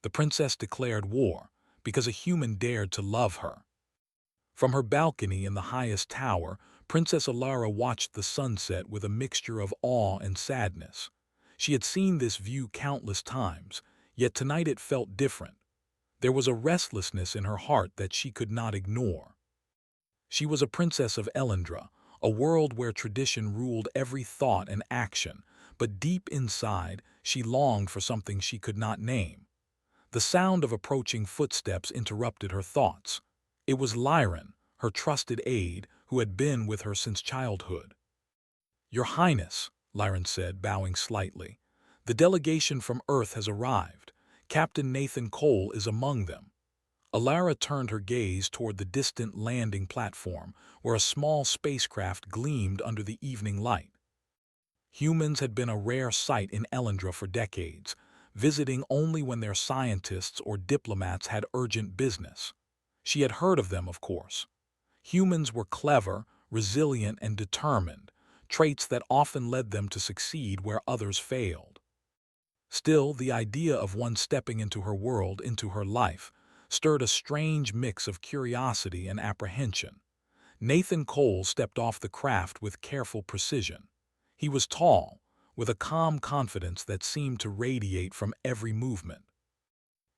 The princess declared war because a human dared to love her. From her balcony in the highest tower, Princess Alara watched the sunset with a mixture of awe and sadness. She had seen this view countless times, yet tonight it felt different. There was a restlessness in her heart that she could not ignore. She was a princess of Elendra, a world where tradition ruled every thought and action, but deep inside, she longed for something she could not name. The sound of approaching footsteps interrupted her thoughts. It was Lyran, her trusted aide, who had been with her since childhood. "Your Highness," Lyran said, bowing slightly, "the delegation from Earth has arrived. Captain Nathan Cole is among them." Alara turned her gaze toward the distant landing platform, where a small spacecraft gleamed under the evening light. Humans had been a rare sight in Elendra for decades, visiting only when their scientists or diplomats had urgent business. She had heard of them, of course. Humans were clever, resilient, and determined, traits that often led them to succeed where others failed. Still, the idea of one stepping into her world, into her life, stirred a strange mix of curiosity and apprehension. Nathan Cole stepped off the craft with careful precision. He was tall, with a calm confidence that seemed to radiate from every movement.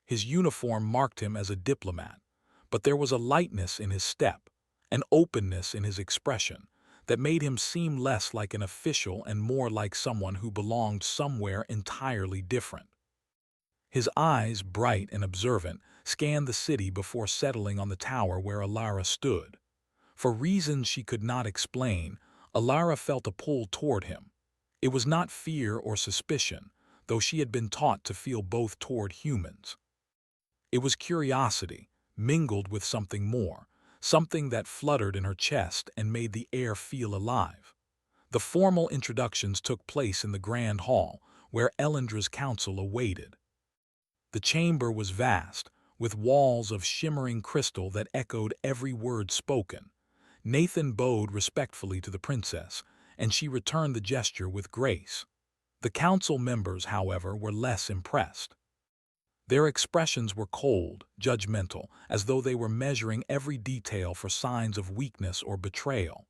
His uniform marked him as a diplomat, but there was a lightness in his step, an openness in his expression, that made him seem less like an official and more like someone who belonged somewhere entirely different. His eyes, bright and observant, scanned the city before settling on the tower where Alara stood. For reasons she could not explain, Alara felt a pull toward him. It was not fear or suspicion, though she had been taught to feel both toward humans. It was curiosity, mingled with something more, something that fluttered in her chest and made the air feel alive. The formal introductions took place in the grand hall, where Elendra's council awaited. The chamber was vast, with walls of shimmering crystal that echoed every word spoken. Nathan bowed respectfully to the princess, and she returned the gesture with grace. The council members, however, were less impressed. Their expressions were cold, judgmental, as though they were measuring every detail for signs of weakness or betrayal.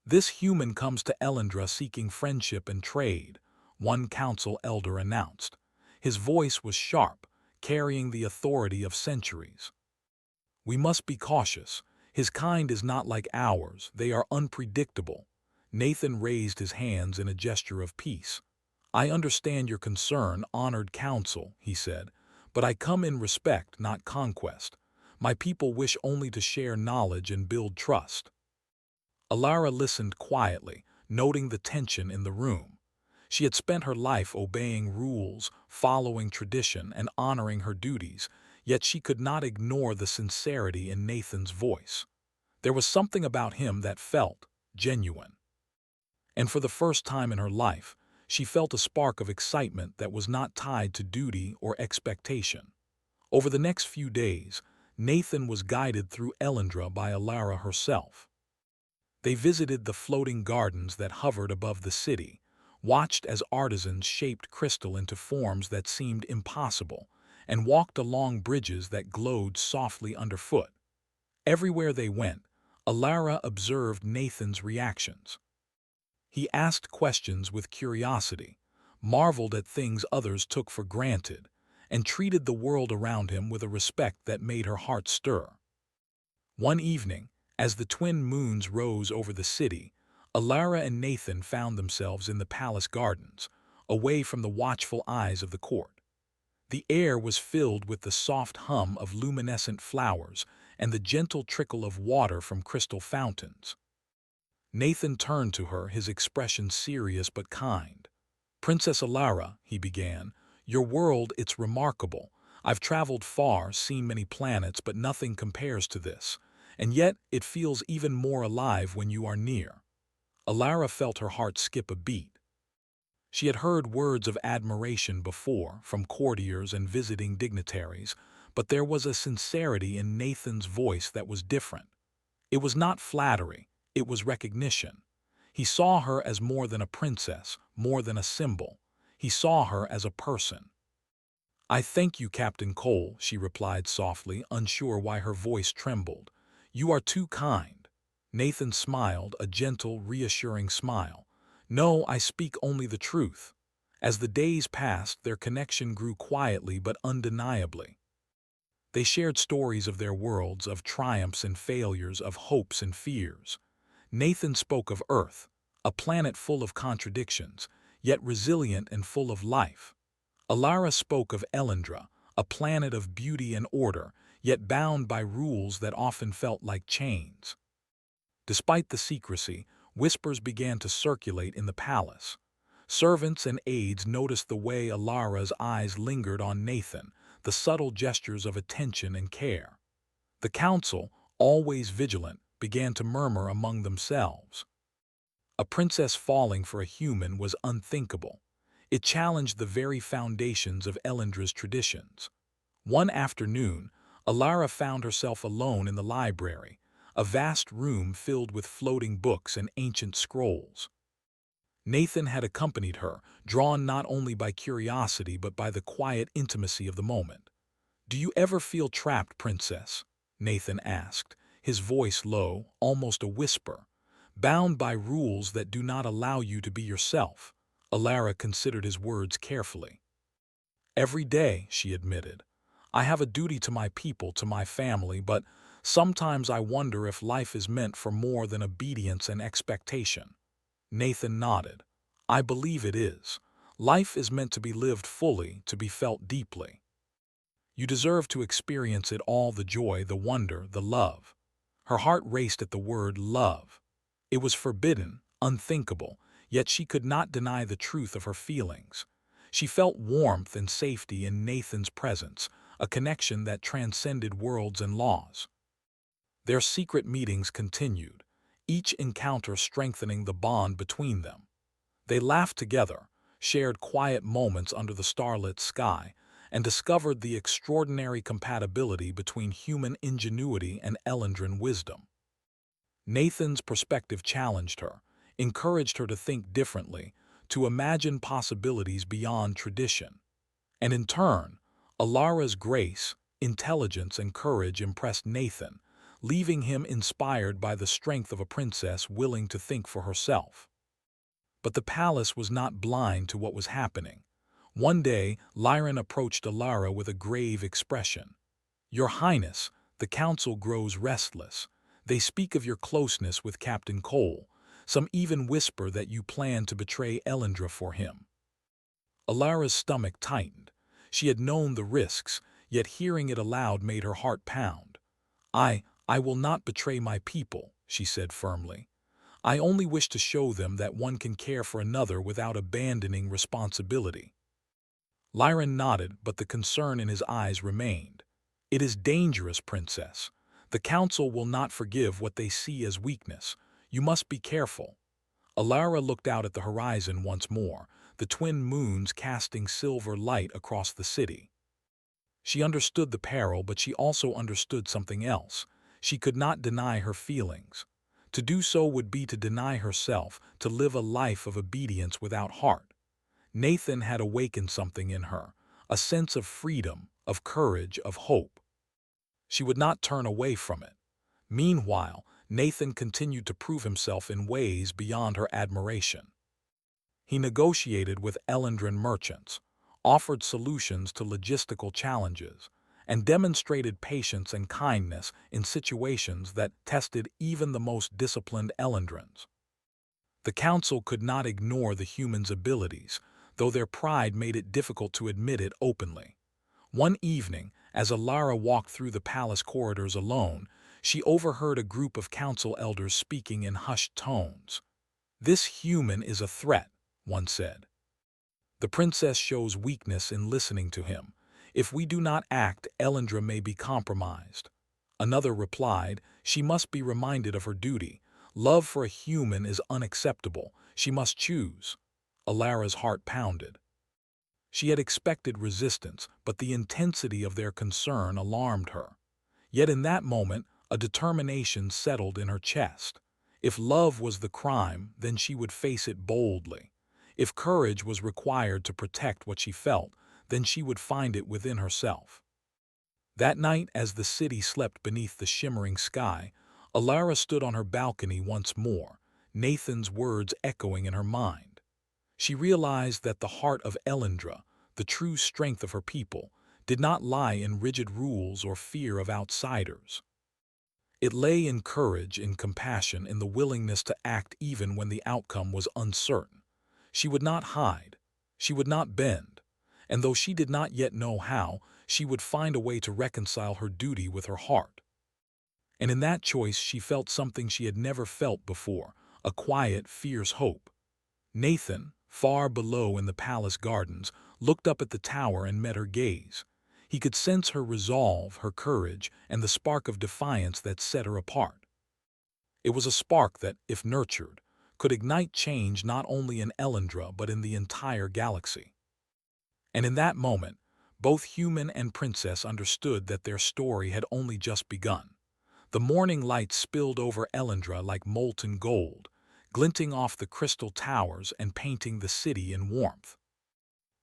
"This human comes to Elendra seeking friendship and trade," one council elder announced. His voice was sharp, carrying the authority of centuries. "We must be cautious. His kind is not like ours. They are unpredictable." Nathan raised his hands in a gesture of peace. "I understand your concern, honored council," he said, "but I come in respect, not conquest. My people wish only to share knowledge and build trust." Alara listened quietly, noting the tension in the room. She had spent her life obeying rules, following tradition, and honoring her duties, yet she could not ignore the sincerity in Nathan's voice. There was something about him that felt genuine. And for the first time in her life, she felt a spark of excitement that was not tied to duty or expectation. Over the next few days, Nathan was guided through Elendra by Alara herself. They visited the floating gardens that hovered above the city, watched as artisans shaped crystal into forms that seemed impossible, and walked along bridges that glowed softly underfoot. Everywhere they went, Alara observed Nathan's reactions. He asked questions with curiosity, marveled at things others took for granted, and treated the world around him with a respect that made her heart stir. One evening, as the twin moons rose over the city, Alara and Nathan found themselves in the palace gardens, away from the watchful eyes of the court. The air was filled with the soft hum of luminescent flowers and the gentle trickle of water from crystal fountains. Nathan turned to her, his expression serious but kind. "Princess Alara," he began, "your world, it's remarkable. I've traveled far, seen many planets, but nothing compares to this. And yet, it feels even more alive when you are near." Alara felt her heart skip a beat. She had heard words of admiration before, from courtiers and visiting dignitaries, but there was a sincerity in Nathan's voice that was different. It was not flattery, it was recognition. He saw her as more than a princess, more than a symbol. He saw her as a person. "I thank you, Captain Cole," she replied softly, unsure why her voice trembled. "You are too kind." Nathan smiled, a gentle, reassuring smile. "No, I speak only the truth." As the days passed, their connection grew quietly but undeniably. They shared stories of their worlds, of triumphs and failures, of hopes and fears. Nathan spoke of Earth, a planet full of contradictions, yet resilient and full of life. Alara spoke of Elendra, a planet of beauty and order, yet bound by rules that often felt like chains. Despite the secrecy, whispers began to circulate in the palace. Servants and aides noticed the way Alara's eyes lingered on Nathan, the subtle gestures of attention and care. The council, always vigilant, began to murmur among themselves. A princess falling for a human was unthinkable. It challenged the very foundations of Elendra's traditions. One afternoon, Alara found herself alone in the library, a vast room filled with floating books and ancient scrolls. Nathan had accompanied her, drawn not only by curiosity but by the quiet intimacy of the moment. "Do you ever feel trapped, Princess?" Nathan asked, his voice low, almost a whisper. "Bound by rules that do not allow you to be yourself." Alara considered his words carefully. "Every day," she admitted. "I have a duty to my people, to my family, but sometimes I wonder if life is meant for more than obedience and expectation." Nathan nodded. "I believe it is. Life is meant to be lived fully, to be felt deeply. You deserve to experience it all, the joy, the wonder, the love." Her heart raced at the word love. It was forbidden, unthinkable, yet she could not deny the truth of her feelings. She felt warmth and safety in Nathan's presence, a connection that transcended worlds and laws. Their secret meetings continued, each encounter strengthening the bond between them. They laughed together, shared quiet moments under the starlit sky, and discovered the extraordinary compatibility between human ingenuity and Elendran wisdom. Nathan's perspective challenged her, encouraged her to think differently, to imagine possibilities beyond tradition. And in turn, Alara's grace, intelligence, and courage impressed Nathan, leaving him inspired by the strength of a princess willing to think for herself. But the palace was not blind to what was happening. One day, Lyran approached Alara with a grave expression. "Your Highness, the council grows restless. They speak of your closeness with Captain Cole. Some even whisper that you plan to betray Elendra for him." Alara's stomach tightened. She had known the risks, yet hearing it aloud made her heart pound. I will not betray my people," she said firmly. "I only wish to show them that one can care for another without abandoning responsibility." Lyran nodded, but the concern in his eyes remained. "It is dangerous, Princess. The Council will not forgive what they see as weakness. You must be careful." Alara looked out at the horizon once more, the twin moons casting silver light across the city. She understood the peril, but she also understood something else. She could not deny her feelings. To do so would be to deny herself, to live a life of obedience without heart. Nathan had awakened something in her, a sense of freedom, of courage, of hope. She would not turn away from it. Meanwhile, Nathan continued to prove himself in ways beyond her admiration. He negotiated with Elendran merchants, offered solutions to logistical challenges, and demonstrated patience and kindness in situations that tested even the most disciplined Elendrans. The council could not ignore the humans' abilities, though their pride made it difficult to admit it openly. One evening, as Alara walked through the palace corridors alone, she overheard a group of council elders speaking in hushed tones. "This human is a threat," one said. "The princess shows weakness in listening to him. If we do not act, Elendra may be compromised." Another replied, "She must be reminded of her duty. Love for a human is unacceptable. She must choose." Alara's heart pounded. She had expected resistance, but the intensity of their concern alarmed her. Yet in that moment, a determination settled in her chest. If love was the crime, then she would face it boldly. If courage was required to protect what she felt, then she would find it within herself. That night, as the city slept beneath the shimmering sky, Alara stood on her balcony once more, Nathan's words echoing in her mind. She realized that the heart of Elendra, the true strength of her people, did not lie in rigid rules or fear of outsiders. It lay in courage, in compassion, in the willingness to act even when the outcome was uncertain. She would not hide. She would not bend. And though she did not yet know how, she would find a way to reconcile her duty with her heart. And in that choice she felt something she had never felt before, a quiet, fierce hope. Nathan, far below in the palace gardens, looked up at the tower and met her gaze. He could sense her resolve, her courage, and the spark of defiance that set her apart. It was a spark that, if nurtured, could ignite change not only in Elendra but in the entire galaxy. And in that moment, both human and princess understood that their story had only just begun. The morning light spilled over Elendra like molten gold, glinting off the crystal towers and painting the city in warmth.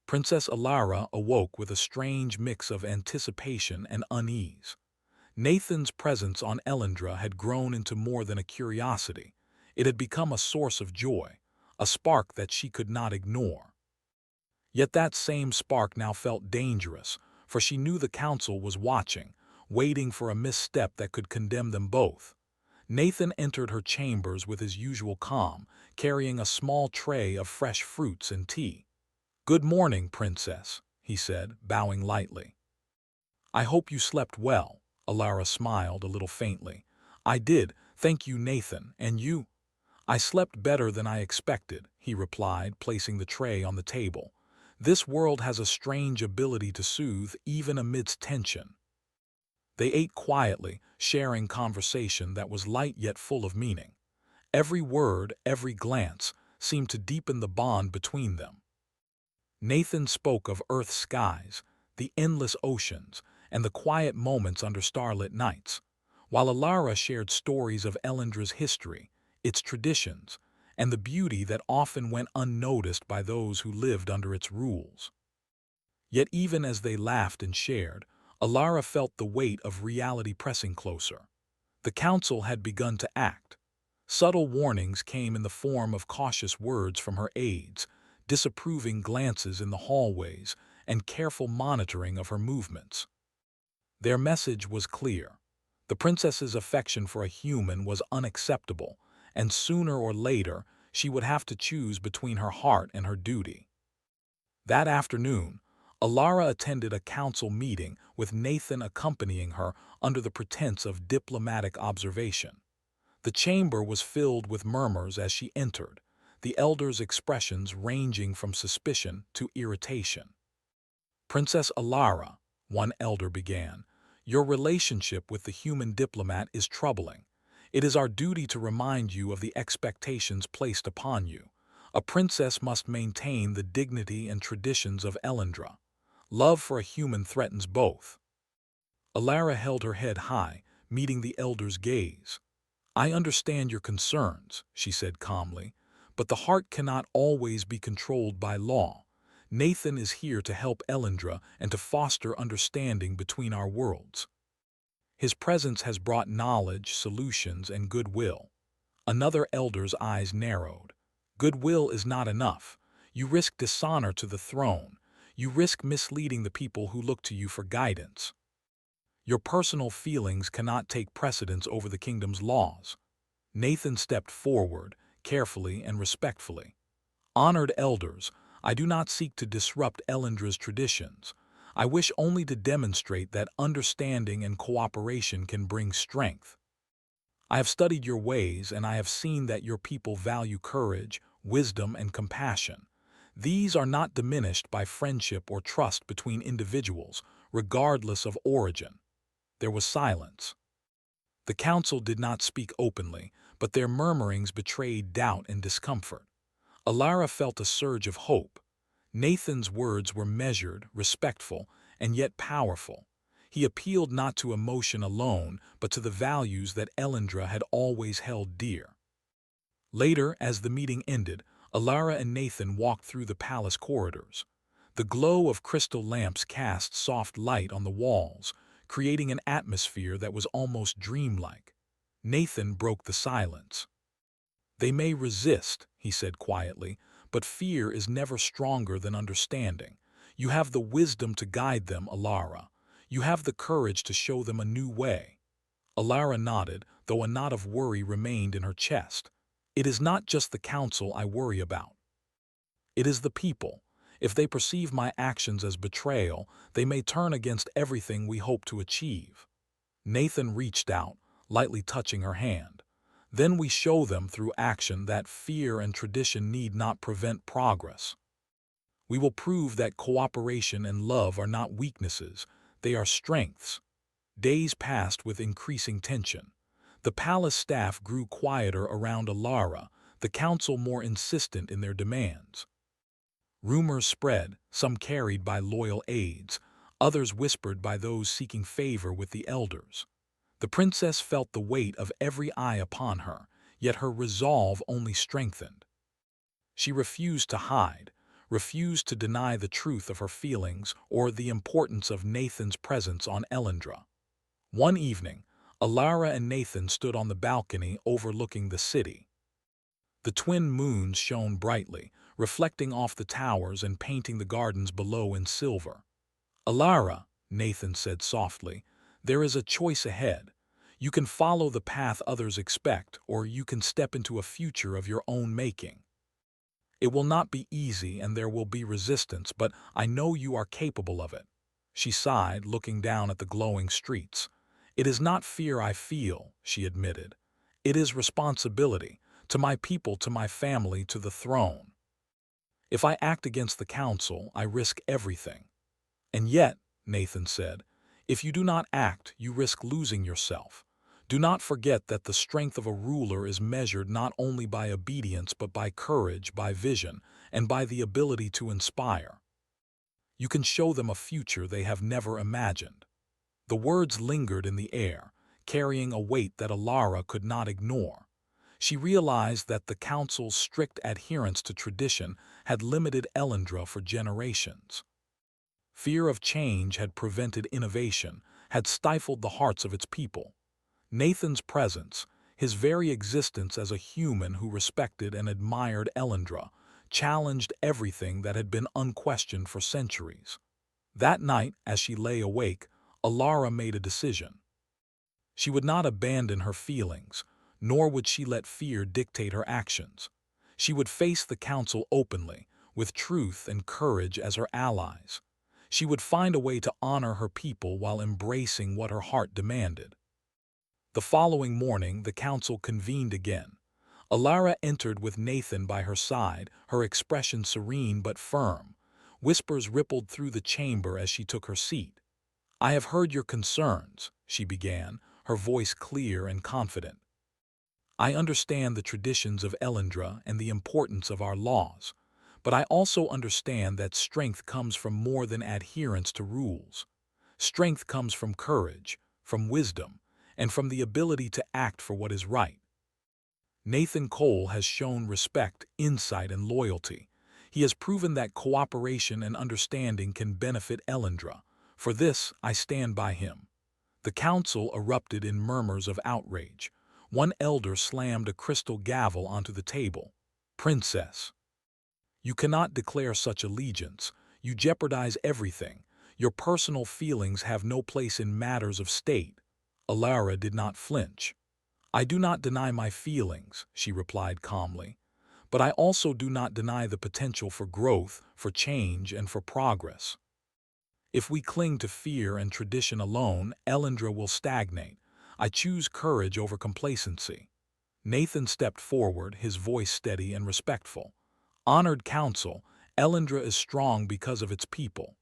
Princess Alara awoke with a strange mix of anticipation and unease. Nathan's presence on Elendra had grown into more than a curiosity. It had become a source of joy, a spark that she could not ignore. Yet that same spark now felt dangerous, for she knew the council was watching, waiting for a misstep that could condemn them both. Nathan entered her chambers with his usual calm, carrying a small tray of fresh fruits and tea. "Good morning, Princess," he said, bowing lightly. "I hope you slept well," Alara smiled a little faintly. "I did, thank you, Nathan, and you?" "I slept better than I expected," he replied, placing the tray on the table. "This world has a strange ability to soothe even amidst tension." They ate quietly, sharing conversation that was light yet full of meaning. Every word, every glance, seemed to deepen the bond between them. Nathan spoke of Earth's skies, the endless oceans, and the quiet moments under starlit nights, while Alara shared stories of Elendra's history, its traditions, and the beauty that often went unnoticed by those who lived under its rules. Yet even as they laughed and shared, Alara felt the weight of reality pressing closer. The council had begun to act. Subtle warnings came in the form of cautious words from her aides, disapproving glances in the hallways, and careful monitoring of her movements. Their message was clear. The princess's affection for a human was unacceptable, and sooner or later she would have to choose between her heart and her duty. That afternoon, Alara attended a council meeting with Nathan accompanying her under the pretense of diplomatic observation. The chamber was filled with murmurs as she entered, the elders' expressions ranging from suspicion to irritation. "Princess Alara," one elder began, "your relationship with the human diplomat is troubling. It is our duty to remind you of the expectations placed upon you. A princess must maintain the dignity and traditions of Elendra. Love for a human threatens both." Alara held her head high, meeting the elder's gaze. "I understand your concerns," she said calmly, "but the heart cannot always be controlled by law. Nathan is here to help Elendra and to foster understanding between our worlds. His presence has brought knowledge, solutions, and goodwill." Another elder's eyes narrowed. "Goodwill is not enough. You risk dishonor to the throne. You risk misleading the people who look to you for guidance. Your personal feelings cannot take precedence over the kingdom's laws." Nathan stepped forward, carefully and respectfully. "Honored elders, I do not seek to disrupt Elendra's traditions. I wish only to demonstrate that understanding and cooperation can bring strength. I have studied your ways, and I have seen that your people value courage, wisdom, and compassion. These are not diminished by friendship or trust between individuals, regardless of origin." There was silence. The council did not speak openly, but their murmurings betrayed doubt and discomfort. Alara felt a surge of hope. Nathan's words were measured, respectful, and yet powerful. He appealed not to emotion alone, but to the values that Elendra had always held dear. Later, as the meeting ended, Alara and Nathan walked through the palace corridors. The glow of crystal lamps cast soft light on the walls, creating an atmosphere that was almost dreamlike. Nathan broke the silence. "They may resist," he said quietly, "but fear is never stronger than understanding. You have the wisdom to guide them, Alara. You have the courage to show them a new way." Alara nodded, though a knot of worry remained in her chest. "It is not just the council I worry about. It is the people. If they perceive my actions as betrayal, they may turn against everything we hope to achieve." Nathan reached out, lightly touching her hand. "Then we show them through action that fear and tradition need not prevent progress. We will prove that cooperation and love are not weaknesses, they are strengths." Days passed with increasing tension. The palace staff grew quieter around Alara, the council more insistent in their demands. Rumors spread, some carried by loyal aides, others whispered by those seeking favor with the elders. The princess felt the weight of every eye upon her, yet her resolve only strengthened. She refused to hide, refused to deny the truth of her feelings or the importance of Nathan's presence on Elendra. One evening, Alara and Nathan stood on the balcony overlooking the city. The twin moons shone brightly, reflecting off the towers and painting the gardens below in silver. "Alara," Nathan said softly, "there is a choice ahead. You can follow the path others expect, or you can step into a future of your own making. It will not be easy and there will be resistance, but I know you are capable of it." She sighed, looking down at the glowing streets. "It is not fear I feel," she admitted. "It is responsibility, to my people, to my family, to the throne. If I act against the council, I risk everything." "And yet," Nathan said, "if you do not act, you risk losing yourself. Do not forget that the strength of a ruler is measured not only by obedience but by courage, by vision, and by the ability to inspire. You can show them a future they have never imagined." The words lingered in the air, carrying a weight that Alara could not ignore. She realized that the council's strict adherence to tradition had limited Elendra for generations. Fear of change had prevented innovation, had stifled the hearts of its people. Nathan's presence, his very existence as a human who respected and admired Elendra, challenged everything that had been unquestioned for centuries. That night, as she lay awake, Alara made a decision. She would not abandon her feelings, nor would she let fear dictate her actions. She would face the council openly, with truth and courage as her allies. She would find a way to honor her people while embracing what her heart demanded. The following morning, the council convened again. Alara entered with Nathan by her side, her expression serene but firm. Whispers rippled through the chamber as she took her seat. "I have heard your concerns," she began, her voice clear and confident. "I understand the traditions of Elendra and the importance of our laws, but I also understand that strength comes from more than adherence to rules. Strength comes from courage, from wisdom, and from the ability to act for what is right. Nathan Cole has shown respect, insight, and loyalty. He has proven that cooperation and understanding can benefit Elendra. For this, I stand by him." The council erupted in murmurs of outrage. One elder slammed a crystal gavel onto the table. "Princess, you cannot declare such allegiance. You jeopardize everything. Your personal feelings have no place in matters of state." Alara did not flinch. "I do not deny my feelings," she replied calmly, "but I also do not deny the potential for growth, for change, and for progress. If we cling to fear and tradition alone, Elendra will stagnate. I choose courage over complacency." Nathan stepped forward, his voice steady and respectful. "Honored council, Elendra is strong because of its people.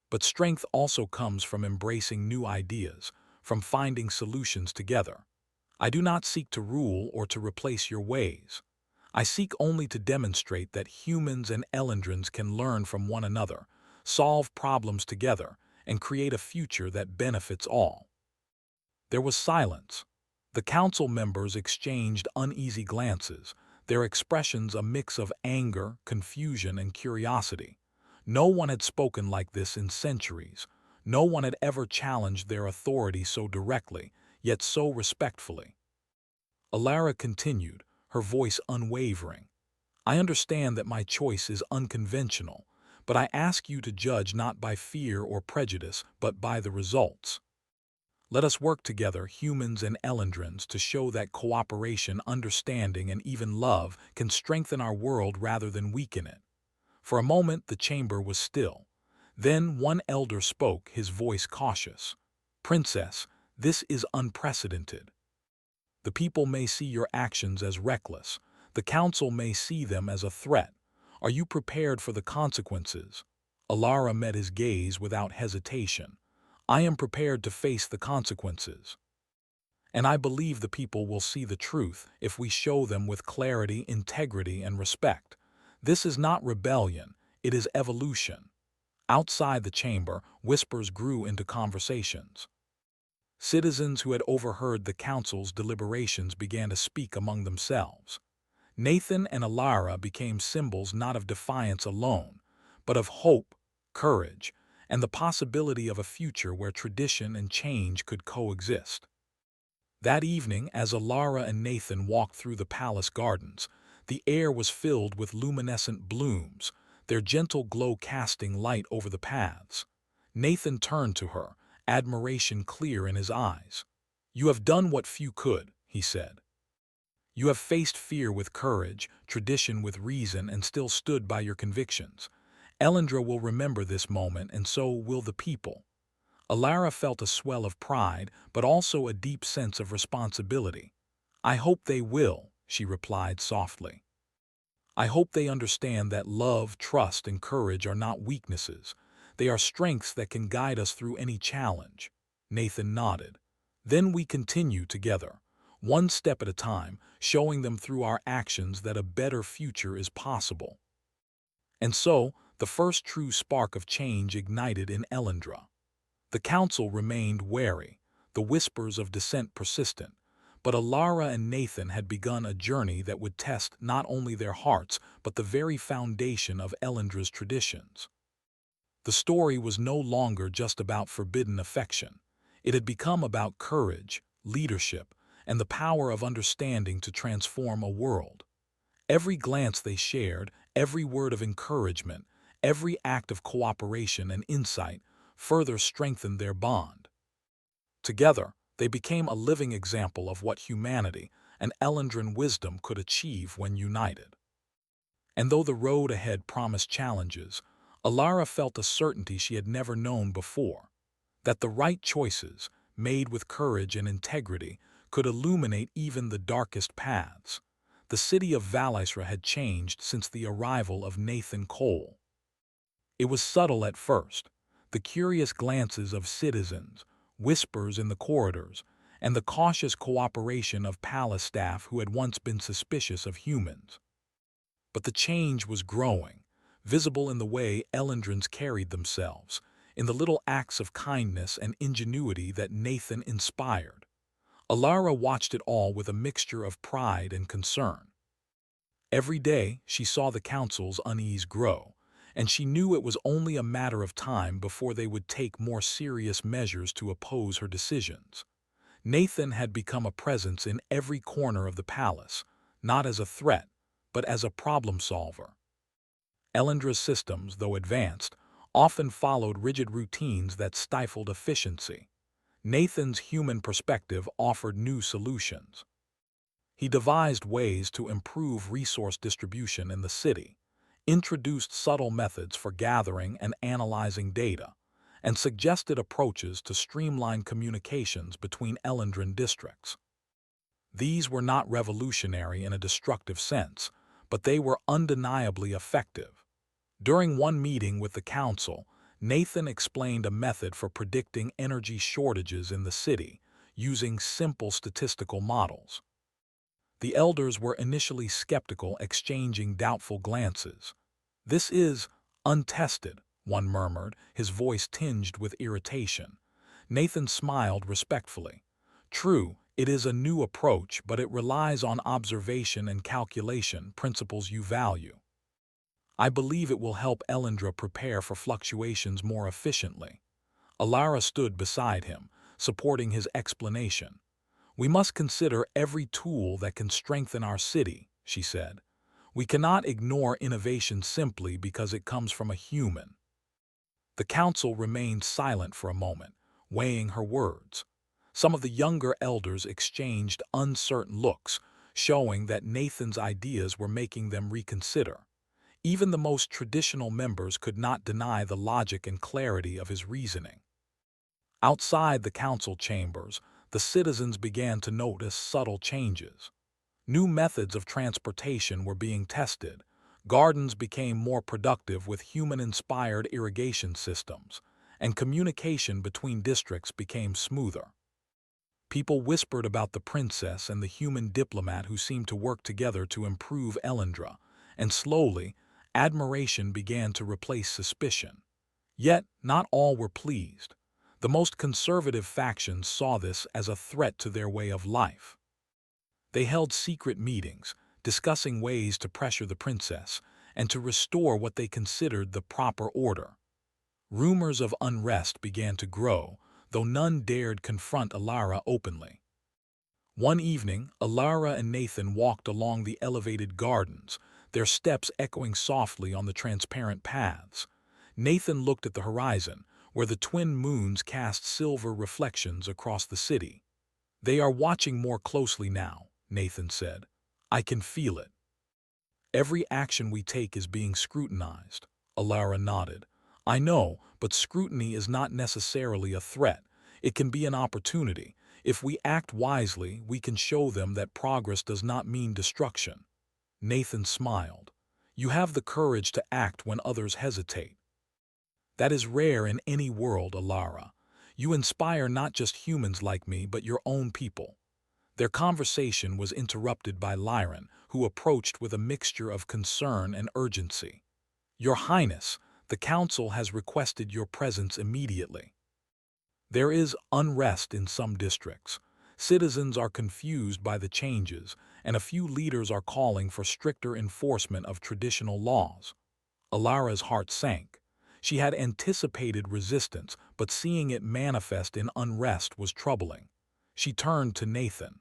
But strength also comes from embracing new ideas, from finding solutions together. I do not seek to rule or to replace your ways. I seek only to demonstrate that humans and Elendrans can learn from one another, solve problems together, and create a future that benefits all." There was silence. The council members exchanged uneasy glances, their expressions a mix of anger, confusion, and curiosity. No one had spoken like this in centuries. No one had ever challenged their authority so directly, yet so respectfully. Alara continued, her voice unwavering. I understand that my choice is unconventional, but I ask you to judge not by fear or prejudice, but by the results. Let us work together, humans and Elendrins, to show that cooperation, understanding, and even love can strengthen our world rather than weaken it. For a moment, the chamber was still. Then one elder spoke, his voice cautious. Princess, this is unprecedented. The people may see your actions as reckless. The council may see them as a threat. Are you prepared for the consequences? Alara met his gaze without hesitation. I am prepared to face the consequences. And I believe the people will see the truth if we show them with clarity, integrity, and respect. This is not rebellion, it is evolution. Outside the chamber, whispers grew into conversations. Citizens who had overheard the council's deliberations began to speak among themselves. Nathan and Alara became symbols not of defiance alone, but of hope, courage, and the possibility of a future where tradition and change could coexist. That evening, as Alara and Nathan walked through the palace gardens, the air was filled with luminescent blooms, their gentle glow casting light over the paths. Nathan turned to her, admiration clear in his eyes. You have done what few could, he said. You have faced fear with courage, tradition with reason, and still stood by your convictions. Elendra will remember this moment, and so will the people. Alara felt a swell of pride, but also a deep sense of responsibility. I hope they will, she replied softly. I hope they understand that love, trust, and courage are not weaknesses. They are strengths that can guide us through any challenge. Nathan nodded. Then we continue together, one step at a time, showing them through our actions that a better future is possible. And so, the first true spark of change ignited in Elendra. The council remained wary, the whispers of dissent persistent, but Alara and Nathan had begun a journey that would test not only their hearts but the very foundation of Elendra's traditions. The story was no longer just about forbidden affection. It had become about courage, leadership, and the power of understanding to transform a world. Every glance they shared, every word of encouragement, every act of cooperation and insight further strengthened their bond. Together, they became a living example of what humanity and Elendran wisdom could achieve when united. And though the road ahead promised challenges, Alara felt a certainty she had never known before, that the right choices, made with courage and integrity, could illuminate even the darkest paths. The city of Valisra had changed since the arrival of Nathan Cole. It was subtle at first, the curious glances of citizens, whispers in the corridors, and the cautious cooperation of palace staff who had once been suspicious of humans. But the change was growing, visible in the way Elendrans carried themselves, in the little acts of kindness and ingenuity that Nathan inspired. Alara watched it all with a mixture of pride and concern. Every day she saw the council's unease grow, and she knew it was only a matter of time before they would take more serious measures to oppose her decisions. Nathan had become a presence in every corner of the palace, not as a threat, but as a problem solver. Elendra's systems, though advanced, often followed rigid routines that stifled efficiency. Nathan's human perspective offered new solutions. He devised ways to improve resource distribution in the city, introduced subtle methods for gathering and analyzing data, and suggested approaches to streamline communications between Elendran districts. These were not revolutionary in a destructive sense, but they were undeniably effective. During one meeting with the council, Nathan explained a method for predicting energy shortages in the city, using simple statistical models. The elders were initially skeptical, exchanging doubtful glances. This is untested, one murmured, his voice tinged with irritation. Nathan smiled respectfully. True, it is a new approach, but it relies on observation and calculation, principles you value. I believe it will help Elendra prepare for fluctuations more efficiently. Alara stood beside him, supporting his explanation. We must consider every tool that can strengthen our city, she said. We cannot ignore innovation simply because it comes from a human. The council remained silent for a moment, weighing her words. Some of the younger elders exchanged uncertain looks, showing that Nathan's ideas were making them reconsider. Even the most traditional members could not deny the logic and clarity of his reasoning. Outside the council chambers, the citizens began to notice subtle changes. New methods of transportation were being tested. Gardens became more productive with human-inspired irrigation systems, and communication between districts became smoother. People whispered about the princess and the human diplomat who seemed to work together to improve Elendra, and slowly, admiration began to replace suspicion. Yet, not all were pleased. The most conservative factions saw this as a threat to their way of life. They held secret meetings, discussing ways to pressure the princess and to restore what they considered the proper order. Rumors of unrest began to grow, though none dared confront Alara openly. One evening, Alara and Nathan walked along the elevated gardens, their steps echoing softly on the transparent paths. Nathan looked at the horizon, where the twin moons cast silver reflections across the city. "They are watching more closely now," Nathan said. "I can feel it." "Every action we take is being scrutinized," Alara nodded. "I know, but scrutiny is not necessarily a threat. It can be an opportunity. If we act wisely, we can show them that progress does not mean destruction." Nathan smiled. "You have the courage to act when others hesitate." "That is rare in any world, Alara. You inspire not just humans like me, but your own people." Their conversation was interrupted by Lyran, who approached with a mixture of concern and urgency. "Your Highness, the Council has requested your presence immediately." There is unrest in some districts. Citizens are confused by the changes, and a few leaders are calling for stricter enforcement of traditional laws. Alara's heart sank. She had anticipated resistance, but seeing it manifest in unrest was troubling. She turned to Nathan.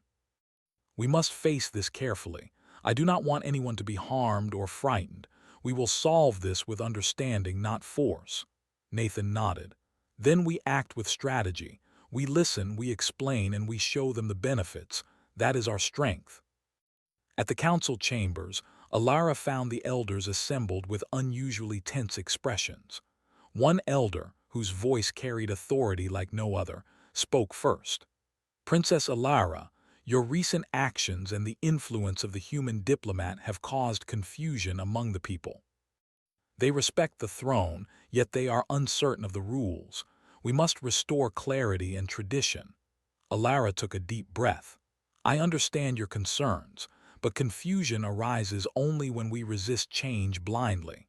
"We must face this carefully. I do not want anyone to be harmed or frightened. We will solve this with understanding, not force." Nathan nodded. "Then we act with strategy. We listen, we explain, and we show them the benefits. That is our strength." At the council chambers, Alara found the elders assembled with unusually tense expressions. One elder, whose voice carried authority like no other, spoke first. "Princess Alara, your recent actions and the influence of the human diplomat have caused confusion among the people. They respect the throne, yet they are uncertain of the rules. We must restore clarity and tradition." Alara took a deep breath. "I understand your concerns, but confusion arises only when we resist change blindly.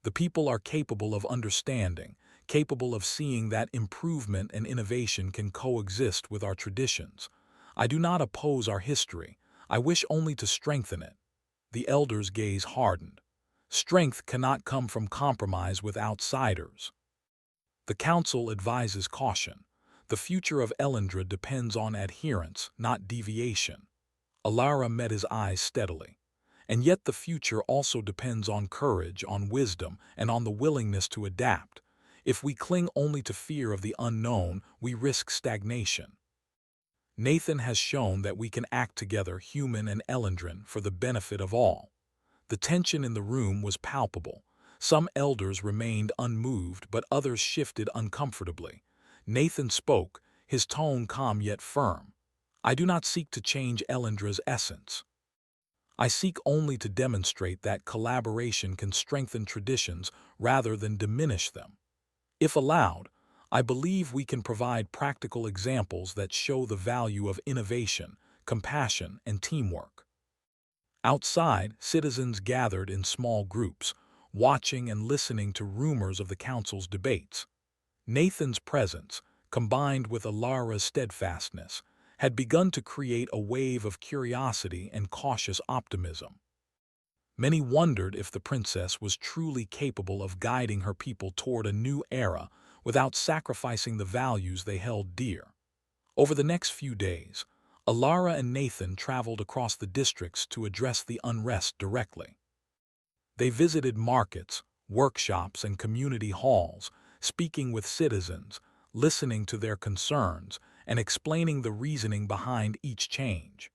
The people are capable of understanding, capable of seeing that improvement and innovation can coexist with our traditions. I do not oppose our history. I wish only to strengthen it." The elder's gaze hardened. "Strength cannot come from compromise with outsiders." The council advises caution. The future of Elendra depends on adherence, not deviation. Alara met his eyes steadily. "And yet the future also depends on courage, on wisdom, and on the willingness to adapt. If we cling only to fear of the unknown, we risk stagnation." Nathan has shown that we can act together, human and Elendran, for the benefit of all. The tension in the room was palpable. Some elders remained unmoved, but others shifted uncomfortably. Nathan spoke, his tone calm yet firm. "I do not seek to change Elendra's essence. I seek only to demonstrate that collaboration can strengthen traditions rather than diminish them. If allowed, I believe we can provide practical examples that show the value of innovation, compassion, and teamwork." Outside, citizens gathered in small groups, watching and listening to rumors of the council's debates. Nathan's presence, combined with Alara's steadfastness, had begun to create a wave of curiosity and cautious optimism. Many wondered if the princess was truly capable of guiding her people toward a new era without sacrificing the values they held dear. Over the next few days, Alara and Nathan traveled across the districts to address the unrest directly. They visited markets, workshops, and community halls, speaking with citizens, listening to their concerns, and explaining the reasoning behind each change.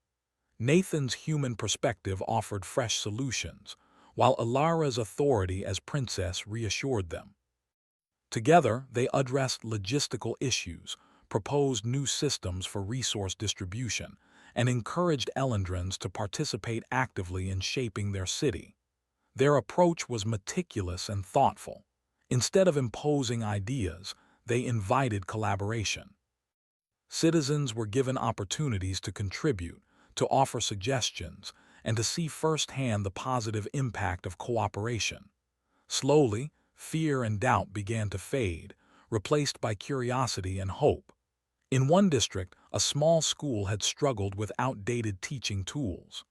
Nathan's human perspective offered fresh solutions, while Alara's authority as princess reassured them. Together, they addressed logistical issues, proposed new systems for resource distribution, and encouraged Elendrans to participate actively in shaping their city. Their approach was meticulous and thoughtful. Instead of imposing ideas, they invited collaboration. Citizens were given opportunities to contribute, to offer suggestions, and to see firsthand the positive impact of cooperation. Slowly, fear and doubt began to fade, replaced by curiosity and hope. In one district, a small school had struggled with outdated teaching tools.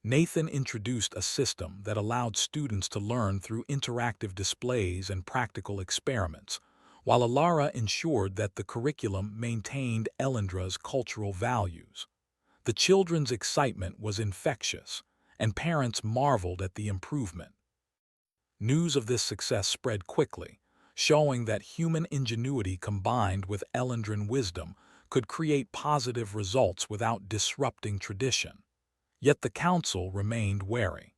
Nathan introduced a system that allowed students to learn through interactive displays and practical experiments, while Alara ensured that the curriculum maintained Elendra's cultural values. The children's excitement was infectious, and parents marveled at the improvement. News of this success spread quickly, showing that human ingenuity combined with Elendran wisdom could create positive results without disrupting tradition. Yet the council remained wary.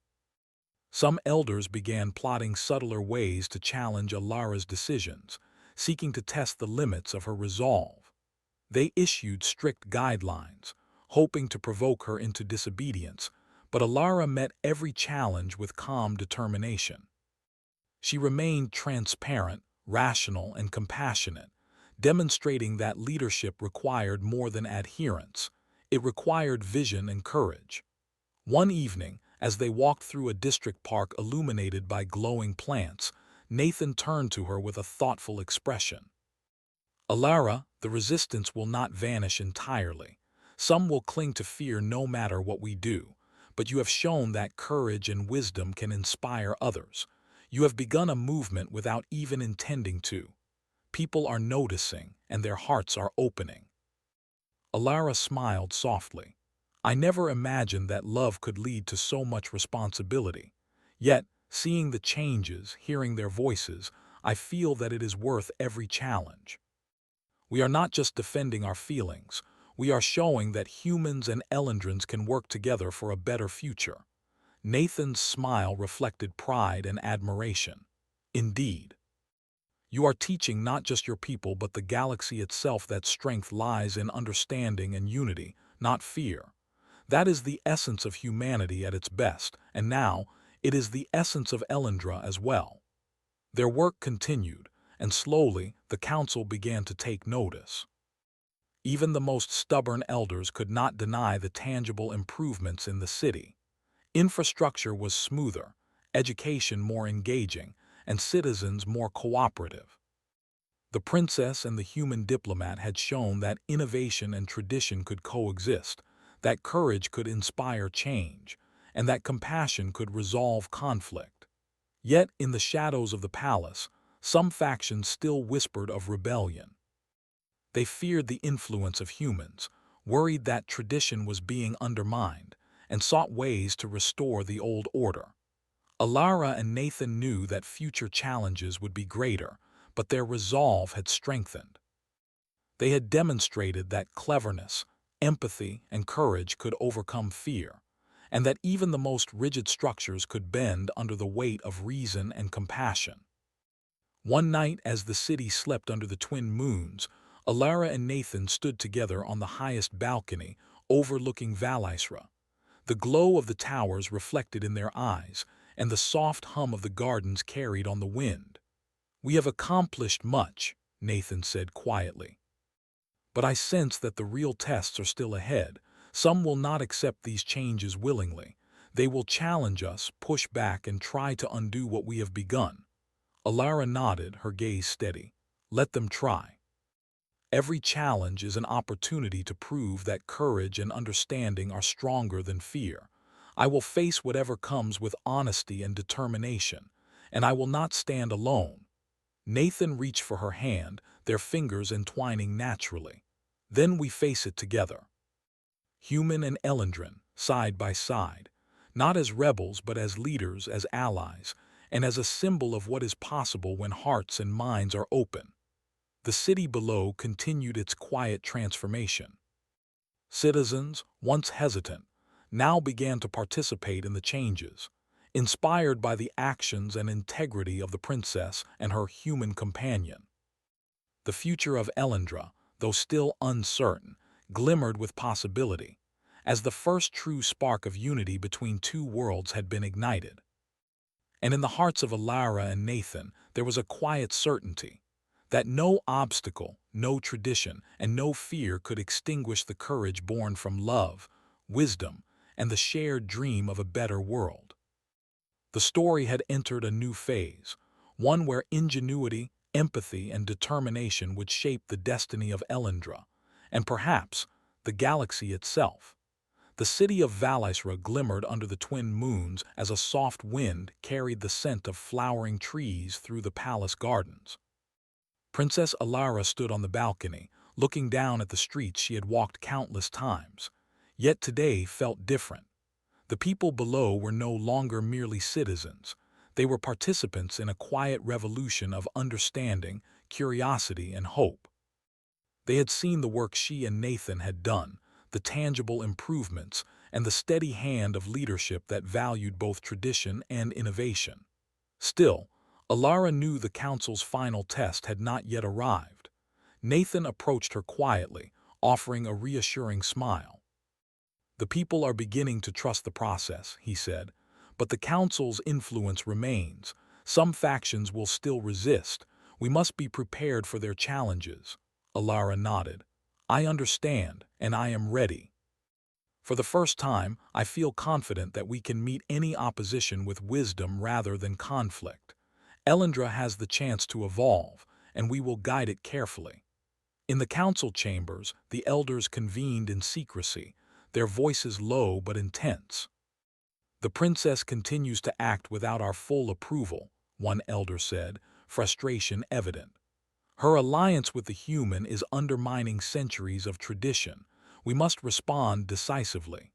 Some elders began plotting subtler ways to challenge Alara's decisions, seeking to test the limits of her resolve. They issued strict guidelines, hoping to provoke her into disobedience, but Alara met every challenge with calm determination. She remained transparent, rational, and compassionate, demonstrating that leadership required more than adherence. It required vision and courage. One evening, as they walked through a district park illuminated by glowing plants, Nathan turned to her with a thoughtful expression. "Alara, the resistance will not vanish entirely. Some will cling to fear no matter what we do, but you have shown that courage and wisdom can inspire others. You have begun a movement without even intending to. People are noticing, and their hearts are opening." Alara smiled softly. "I never imagined that love could lead to so much responsibility. Yet, seeing the changes, hearing their voices, I feel that it is worth every challenge. We are not just defending our feelings, we are showing that humans and Elendrans can work together for a better future." Nathan's smile reflected pride and admiration. "Indeed. You are teaching not just your people but the galaxy itself that strength lies in understanding and unity, not fear. That is the essence of humanity at its best, and now it is the essence of Elendra as well." Their work continued, and slowly the council began to take notice. Even the most stubborn elders could not deny the tangible improvements in the city. Infrastructure was smoother, education more engaging, and citizens more cooperative. The princess and the human diplomat had shown that innovation and tradition could coexist, that courage could inspire change, and that compassion could resolve conflict. Yet, in the shadows of the palace, some factions still whispered of rebellion. They feared the influence of humans, worried that tradition was being undermined, and sought ways to restore the old order. Alara and Nathan knew that future challenges would be greater, but their resolve had strengthened. They had demonstrated that cleverness, empathy, and courage could overcome fear, and that even the most rigid structures could bend under the weight of reason and compassion. One night, as the city slept under the twin moons, Alara and Nathan stood together on the highest balcony, overlooking Valaisra. The glow of the towers reflected in their eyes, and the soft hum of the gardens carried on the wind. "We have accomplished much," Nathan said quietly. "But I sense that the real tests are still ahead. Some will not accept these changes willingly. They will challenge us, push back, and try to undo what we have begun." Alara nodded, her gaze steady. "Let them try. Every challenge is an opportunity to prove that courage and understanding are stronger than fear. I will face whatever comes with honesty and determination, and I will not stand alone. Nathan reached for her hand, their fingers entwining naturally. Then we face it together. Human and Elendrin, side by side, not as rebels but as leaders, as allies, and as a symbol of what is possible when hearts and minds are open. The city below continued its quiet transformation. Citizens, once hesitant, now began to participate in the changes, inspired by the actions and integrity of the princess and her human companion. The future of Elendra, though still uncertain, glimmered with possibility, as the first true spark of unity between two worlds had been ignited. And in the hearts of Alara and Nathan there was a quiet certainty that no obstacle, no tradition, and no fear could extinguish the courage born from love, wisdom, and the shared dream of a better world. The story had entered a new phase, one where ingenuity, empathy, and determination would shape the destiny of Elendra, and perhaps the galaxy itself. The city of Valisra glimmered under the twin moons as a soft wind carried the scent of flowering trees through the palace gardens. Princess Alara stood on the balcony, looking down at the streets she had walked countless times, yet today felt different. The people below were no longer merely citizens. They were participants in a quiet revolution of understanding, curiosity, and hope. They had seen the work she and Nathan had done, the tangible improvements, and the steady hand of leadership that valued both tradition and innovation. Still, Alara knew the council's final test had not yet arrived. Nathan approached her quietly, offering a reassuring smile. "The people are beginning to trust the process," he said, "but the council's influence remains. Some factions will still resist. We must be prepared for their challenges." Alara nodded. "I understand, and I am ready. For the first time, I feel confident that we can meet any opposition with wisdom rather than conflict. Elendra has the chance to evolve, and we will guide it carefully." In the council chambers, the elders convened in secrecy, their voices low but intense. "The princess continues to act without our full approval," one elder said, frustration evident. "Her alliance with the human is undermining centuries of tradition. We must respond decisively."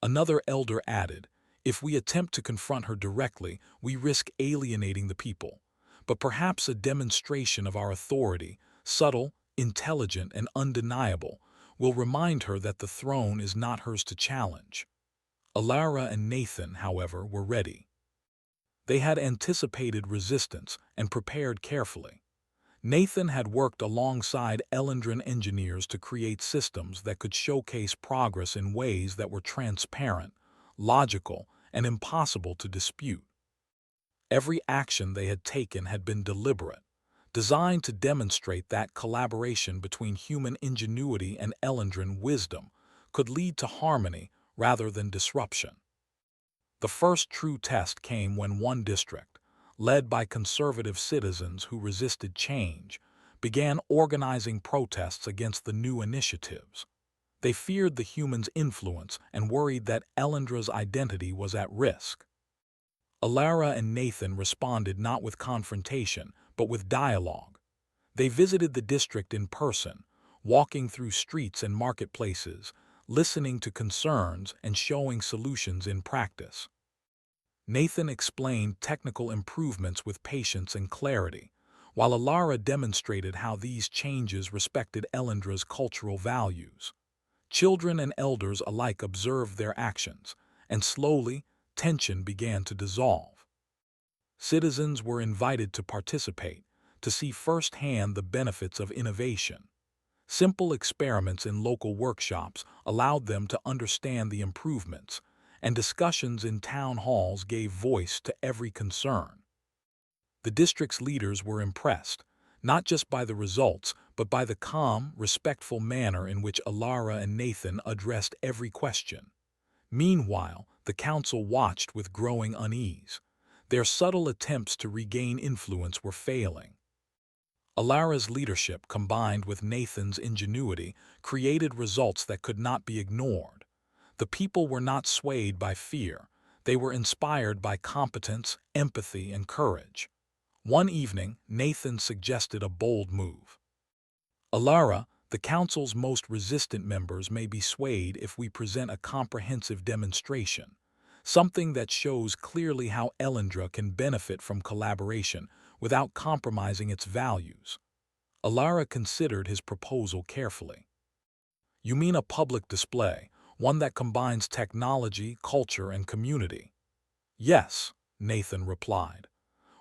Another elder added, "If we attempt to confront her directly, we risk alienating the people. But perhaps a demonstration of our authority, subtle, intelligent, and undeniable, will remind her that the throne is not hers to challenge." Alara and Nathan, however, were ready. They had anticipated resistance and prepared carefully. Nathan had worked alongside Elendran engineers to create systems that could showcase progress in ways that were transparent, logical, and impossible to dispute. Every action they had taken had been deliberate, designed to demonstrate that collaboration between human ingenuity and Elendran wisdom could lead to harmony rather than disruption. The first true test came when one district, led by conservative citizens who resisted change, began organizing protests against the new initiatives. They feared the humans' influence and worried that Elendra's identity was at risk. Alara and Nathan responded not with confrontation, but with dialogue. They visited the district in person, walking through streets and marketplaces, listening to concerns and showing solutions in practice. Nathan explained technical improvements with patience and clarity, while Alara demonstrated how these changes respected Elendra's cultural values. Children and elders alike observed their actions, and slowly, tension began to dissolve. Citizens were invited to participate, to see firsthand the benefits of innovation. Simple experiments in local workshops allowed them to understand the improvements, and discussions in town halls gave voice to every concern. The district's leaders were impressed, not just by the results, but by the calm, respectful manner in which Alara and Nathan addressed every question. Meanwhile, the council watched with growing unease. Their subtle attempts to regain influence were failing. Alara's leadership, combined with Nathan's ingenuity, created results that could not be ignored. The people were not swayed by fear. They were inspired by competence, empathy, and courage. One evening, Nathan suggested a bold move. Alara, the Council's most resistant members may be swayed if we present a comprehensive demonstration, something that shows clearly how Elendra can benefit from collaboration without compromising its values. Alara considered his proposal carefully. You mean a public display, one that combines technology, culture, and community? Yes, Nathan replied.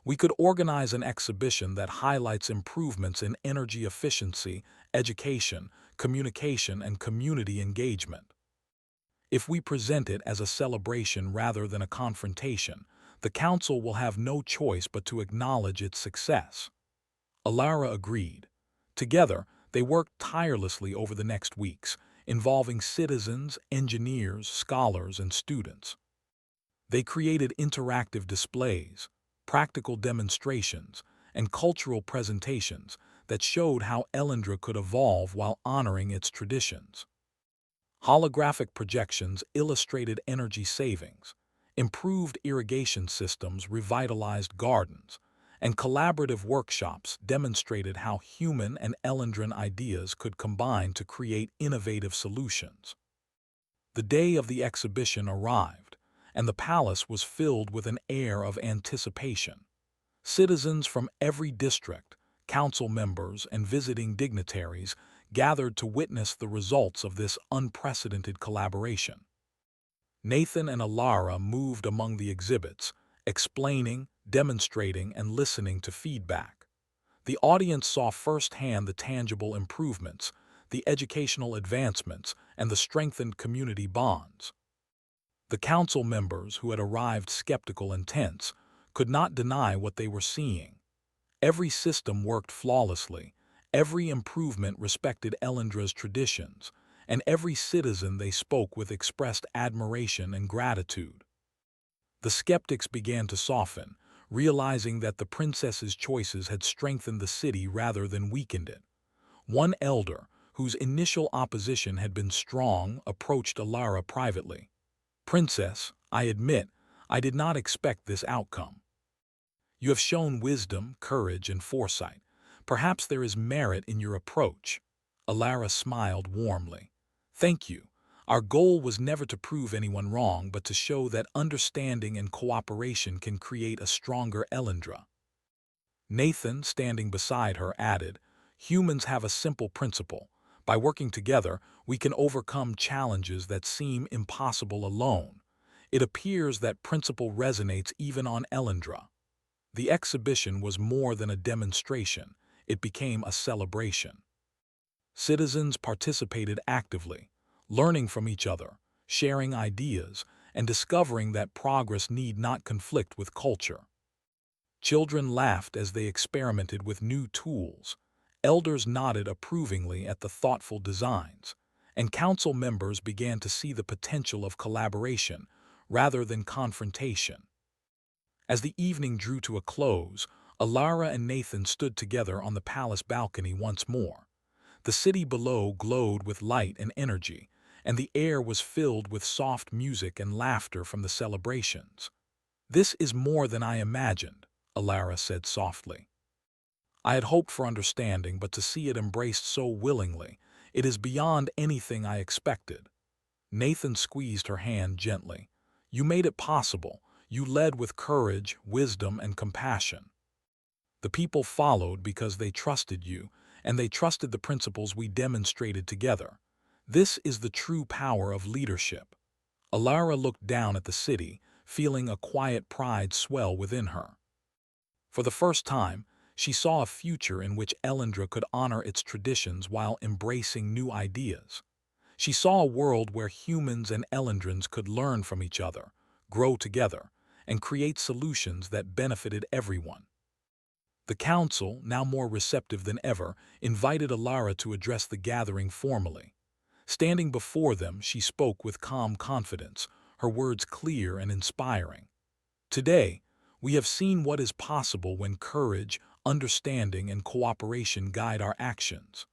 We could organize an exhibition that highlights improvements in energy efficiency, education, communication, and community engagement. If we present it as a celebration rather than a confrontation, the Council will have no choice but to acknowledge its success. Alara agreed. Together, they worked tirelessly over the next weeks, involving citizens, engineers, scholars, and students. They created interactive displays, practical demonstrations, and cultural presentations that showed how Elendra could evolve while honoring its traditions. Holographic projections illustrated energy savings, improved irrigation systems revitalized gardens, and collaborative workshops demonstrated how human and Elendran ideas could combine to create innovative solutions. The day of the exhibition arrived, and the palace was filled with an air of anticipation. Citizens from every district, council members, and visiting dignitaries gathered to witness the results of this unprecedented collaboration. Nathan and Alara moved among the exhibits, explaining, demonstrating, and listening to feedback. The audience saw firsthand the tangible improvements, the educational advancements, and the strengthened community bonds. The council members, who had arrived skeptical and tense, could not deny what they were seeing. Every system worked flawlessly, every improvement respected Elendra's traditions, and every citizen they spoke with expressed admiration and gratitude. The skeptics began to soften, realizing that the princess's choices had strengthened the city rather than weakened it. One elder, whose initial opposition had been strong, approached Alara privately. "Princess, I admit, I did not expect this outcome. You have shown wisdom, courage, and foresight. Perhaps there is merit in your approach." Alara smiled warmly. "Thank you. Our goal was never to prove anyone wrong, but to show that understanding and cooperation can create a stronger Elendra." Nathan, standing beside her, added, "Humans have a simple principle. By working together, we can overcome challenges that seem impossible alone. It appears that principle resonates even on Elendra." The exhibition was more than a demonstration. It became a celebration. Citizens participated actively, learning from each other, sharing ideas, and discovering that progress need not conflict with culture. Children laughed as they experimented with new tools. Elders nodded approvingly at the thoughtful designs, and council members began to see the potential of collaboration rather than confrontation. As the evening drew to a close, Alara and Nathan stood together on the palace balcony once more. The city below glowed with light and energy, and the air was filled with soft music and laughter from the celebrations. "This is more than I imagined," Alara said softly. "I had hoped for understanding, but to see it embraced so willingly, it is beyond anything I expected." Nathan squeezed her hand gently. "You made it possible. You led with courage, wisdom, and compassion. The people followed because they trusted you, and they trusted the principles we demonstrated together. This is the true power of leadership." Alara looked down at the city, feeling a quiet pride swell within her. For the first time, she saw a future in which Elendra could honor its traditions while embracing new ideas. She saw a world where humans and Elendrans could learn from each other, grow together, and create solutions that benefited everyone. The council, now more receptive than ever, invited Alara to address the gathering formally. Standing before them, she spoke with calm confidence, her words clear and inspiring. "Today, we have seen what is possible when courage, understanding, and cooperation guide our actions.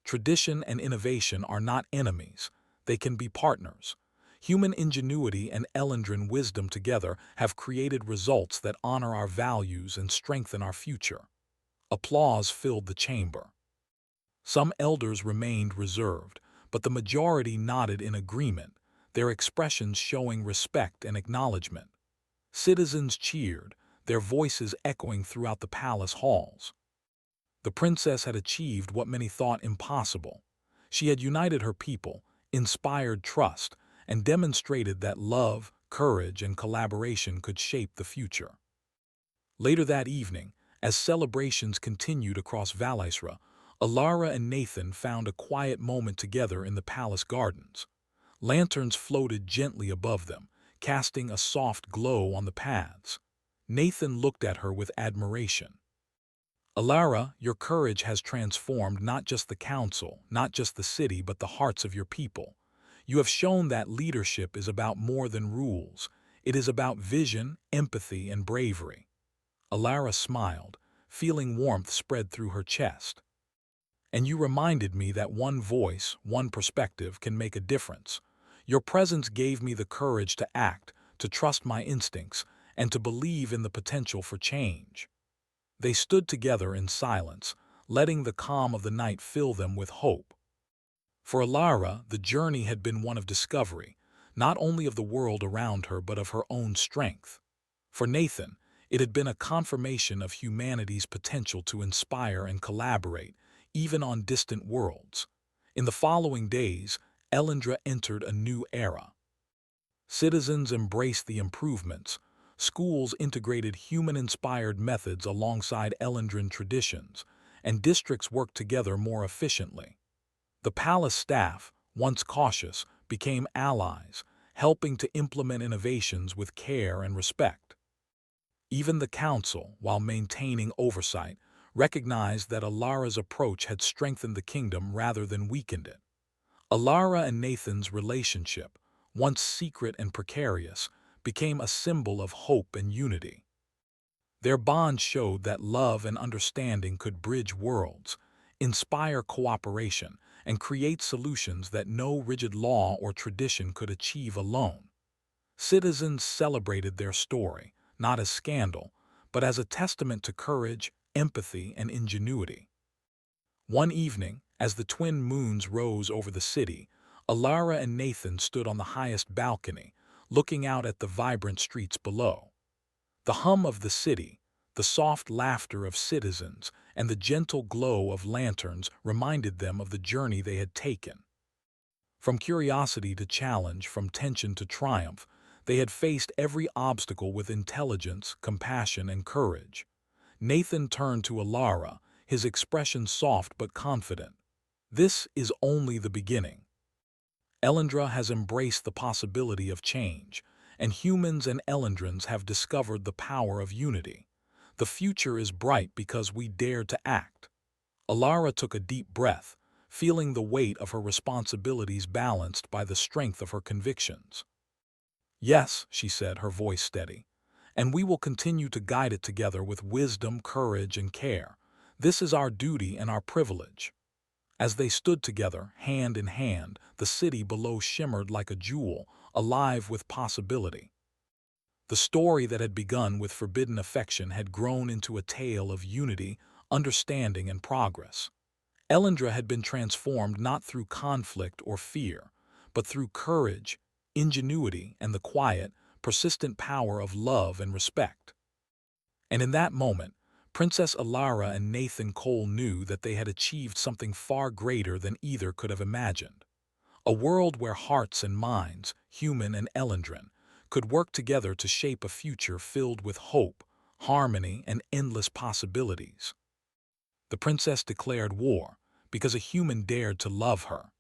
Tradition and innovation are not enemies, they can be partners. Human ingenuity and Elendran wisdom together have created results that honor our values and strengthen our future. Applause filled the chamber. Some elders remained reserved, but the majority nodded in agreement, their expressions showing respect and acknowledgement. Citizens cheered, their voices echoing throughout the palace halls. The princess had achieved what many thought impossible. She had united her people, inspired trust, and demonstrated that love, courage, and collaboration could shape the future. Later that evening, as celebrations continued across Valaisra, Alara and Nathan found a quiet moment together in the palace gardens. Lanterns floated gently above them, casting a soft glow on the paths. Nathan looked at her with admiration. Alara, your courage has transformed not just the council, not just the city, but the hearts of your people. You have shown that leadership is about more than rules. It is about vision, empathy, and bravery. Alara smiled, feeling warmth spread through her chest. And you reminded me that one voice, one perspective can make a difference. Your presence gave me the courage to act, to trust my instincts, and to believe in the potential for change. They stood together in silence, letting the calm of the night fill them with hope. For Alara, the journey had been one of discovery, not only of the world around her but of her own strength. For Nathan, it had been a confirmation of humanity's potential to inspire and collaborate, even on distant worlds. In the following days, Elendra entered a new era. Citizens embraced the improvements. Schools integrated human-inspired methods alongside Elendran traditions, and districts worked together more efficiently. The palace staff, once cautious, became allies, helping to implement innovations with care and respect. Even the council, while maintaining oversight, recognized that Alara's approach had strengthened the kingdom rather than weakened it. Alara and Nathan's relationship, once secret and precarious, became a symbol of hope and unity. Their bond showed that love and understanding could bridge worlds, inspire cooperation, and create solutions that no rigid law or tradition could achieve alone. Citizens celebrated their story, not as scandal, but as a testament to courage, empathy, and ingenuity. One evening, as the twin moons rose over the city, Alara and Nathan stood on the highest balcony, looking out at the vibrant streets below. The hum of the city, the soft laughter of citizens, and the gentle glow of lanterns reminded them of the journey they had taken. From curiosity to challenge, from tension to triumph, they had faced every obstacle with intelligence, compassion, and courage. Nathan turned to Alara, his expression soft but confident. This is only the beginning. Elendra has embraced the possibility of change, and humans and Elendrans have discovered the power of unity. The future is bright because we dared to act. Alara took a deep breath, feeling the weight of her responsibilities balanced by the strength of her convictions. Yes, she said, her voice steady, and we will continue to guide it together with wisdom, courage, and care. This is our duty and our privilege. As they stood together, hand in hand, the city below shimmered like a jewel, alive with possibility. The story that had begun with forbidden affection had grown into a tale of unity, understanding, and progress. Elendra had been transformed not through conflict or fear, but through courage, ingenuity, and the quiet, persistent power of love and respect. And in that moment, Princess Alara and Nathan Cole knew that they had achieved something far greater than either could have imagined. A world where hearts and minds, human and Elendran, could work together to shape a future filled with hope, harmony, and endless possibilities. The princess declared war because a human dared to love her.